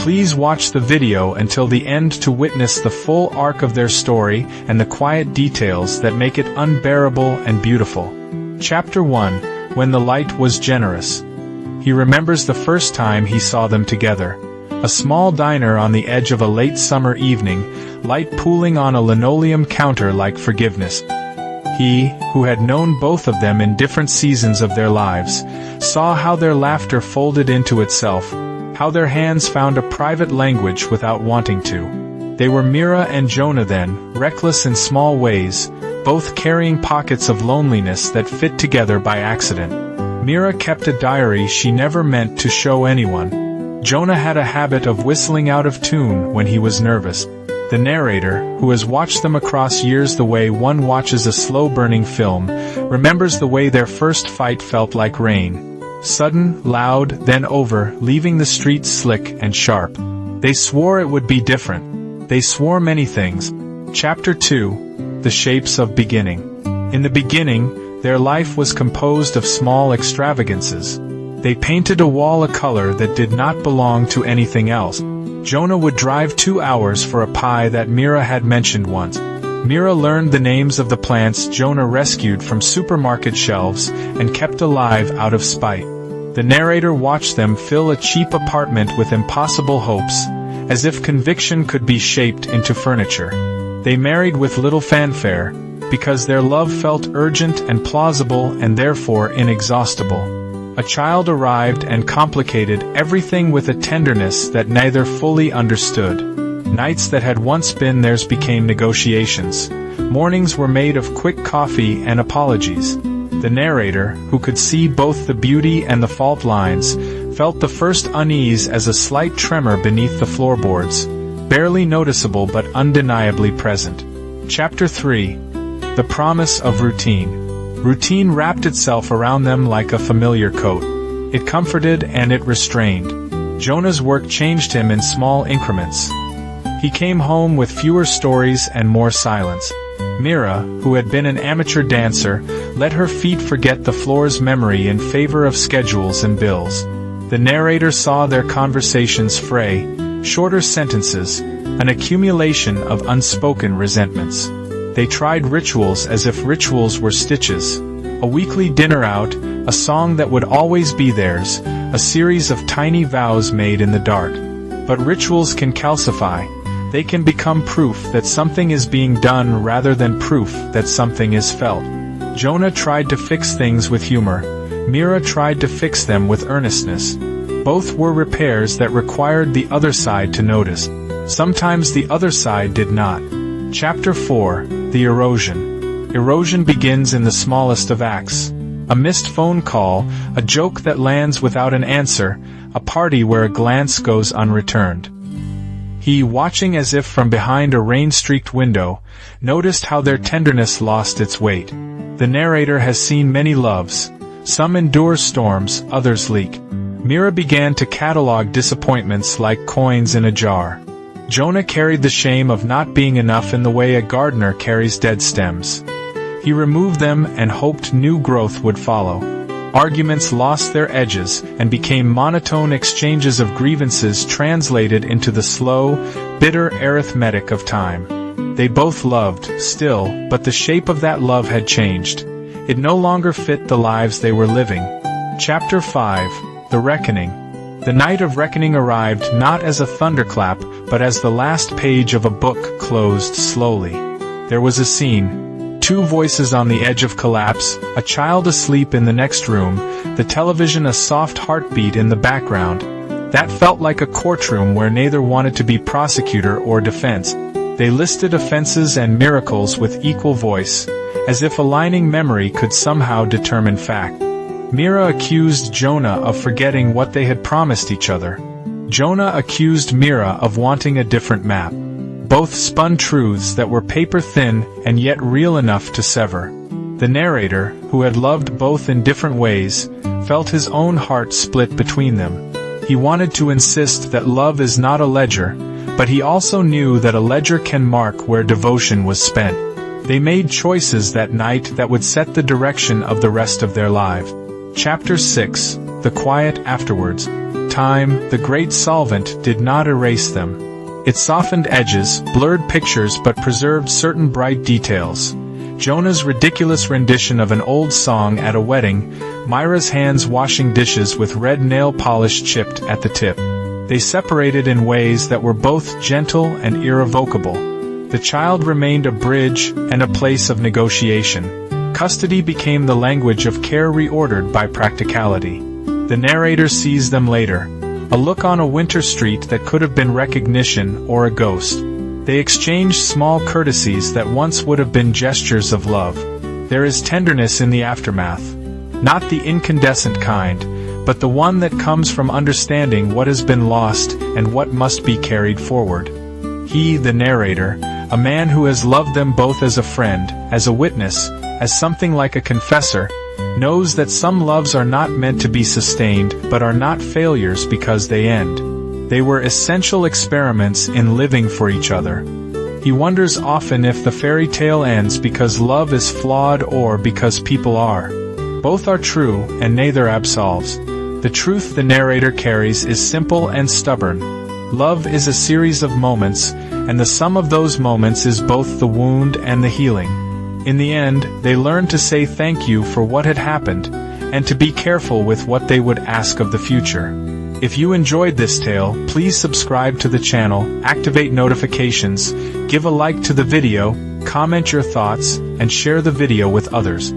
Please watch the video until the end to witness the full arc of their story and the quiet details that make it unbearable and beautiful. Chapter 1. When the Light Was Generous. He remembers the first time he saw them together. A small diner on the edge of a late summer evening, light pooling on a linoleum counter like forgiveness. He, who had known both of them in different seasons of their lives, saw how their laughter folded into itself, how their hands found a private language without wanting to. They were Mira and Jonah then, reckless in small ways, both carrying pockets of loneliness that fit together by accident. Mira kept a diary she never meant to show anyone. Jonah had a habit of whistling out of tune when he was nervous. The narrator, who has watched them across years the way one watches a slow-burning film, remembers the way their first fight felt like rain. Sudden, loud, then over, leaving the streets slick and sharp. They swore it would be different. They swore many things. Chapter 2. The Shapes of Beginning. In the beginning, their life was composed of small extravagances. They painted a wall a color that did not belong to anything else. Jonah would drive 2 hours for a pie that Mira had mentioned once. Mira learned the names of the plants Jonah rescued from supermarket shelves and kept alive out of spite. The narrator watched them fill a cheap apartment with impossible hopes, as if conviction could be shaped into furniture. They married with little fanfare, because their love felt urgent and plausible and therefore inexhaustible. A child arrived and complicated everything with a tenderness that neither fully understood. Nights that had once been theirs became negotiations. Mornings were made of quick coffee and apologies. The narrator, who could see both the beauty and the fault lines, felt the first unease as a slight tremor beneath the floorboards, barely noticeable but undeniably present. Chapter 3. The Promise of Routine. Routine wrapped itself around them like a familiar coat. It comforted and it restrained. Jonah's work changed him in small increments. He came home with fewer stories and more silence. Mira, who had been an amateur dancer, let her feet forget the floor's memory in favor of schedules and bills. The narrator saw their conversations fray, shorter sentences, an accumulation of unspoken resentments. They tried rituals as if rituals were stitches. A weekly dinner out, a song that would always be theirs, a series of tiny vows made in the dark. But rituals can calcify. They can become proof that something is being done rather than proof that something is felt. Jonah tried to fix things with humor. Mira tried to fix them with earnestness. Both were repairs that required the other side to notice. Sometimes the other side did not. Chapter 4. The Erosion. Erosion begins in the smallest of acts. A missed phone call, a joke that lands without an answer, a party where a glance goes unreturned. He, watching as if from behind a rain-streaked window, noticed how their tenderness lost its weight. The narrator has seen many loves. Some endure storms, others leak. Mira began to catalog disappointments like coins in a jar. Jonah carried the shame of not being enough in the way a gardener carries dead stems. He removed them and hoped new growth would follow. Arguments lost their edges and became monotone exchanges of grievances translated into the slow, bitter arithmetic of time. They both loved, still, but the shape of that love had changed. It no longer fit the lives they were living. Chapter 5. The Reckoning. The night of reckoning arrived not as a thunderclap, but as the last page of a book closed slowly. There was a scene. 2 voices on the edge of collapse, a child asleep in the next room, the television a soft heartbeat in the background. That felt like a courtroom where neither wanted to be prosecutor or defense. They listed offenses and miracles with equal voice, as if aligning memory could somehow determine fact. Mira accused Jonah of forgetting what they had promised each other. Jonah accused Mira of wanting a different map. Both spun truths that were paper-thin and yet real enough to sever. The narrator, who had loved both in different ways, felt his own heart split between them. He wanted to insist that love is not a ledger, but he also knew that a ledger can mark where devotion was spent. They made choices that night that would set the direction of the rest of their lives. Chapter 6. The Quiet Afterwards. time, the great solvent did not erase them. It softened edges, blurred pictures but preserved certain bright details. Jonah's ridiculous rendition of an old song at a wedding, Myra's hands washing dishes with red nail polish chipped at the tip. They separated in ways that were both gentle and irrevocable. The child remained a bridge and a place of negotiation. Custody became the language of care reordered by practicality. The narrator sees them later. A look on a winter street that could have been recognition or a ghost. They exchange small courtesies that once would have been gestures of love. There is tenderness in the aftermath. Not the incandescent kind, but the one that comes from understanding what has been lost and what must be carried forward. He, the narrator, a man who has loved them both as a friend, as a witness, as something like a confessor, knows that some loves are not meant to be sustained but are not failures because they end. They were essential experiments in living for each other. He wonders often if the fairy tale ends because love is flawed or because people are. Both are true, and neither absolves. The truth the narrator carries is simple and stubborn. Love is a series of moments, and the sum of those moments is both the wound and the healing. In the end, they learn to say thank you for what had happened, and to be careful with what they would ask of the future. If you enjoyed this tale, please subscribe to the channel, activate notifications, give a like to the video, comment your thoughts, and share the video with others.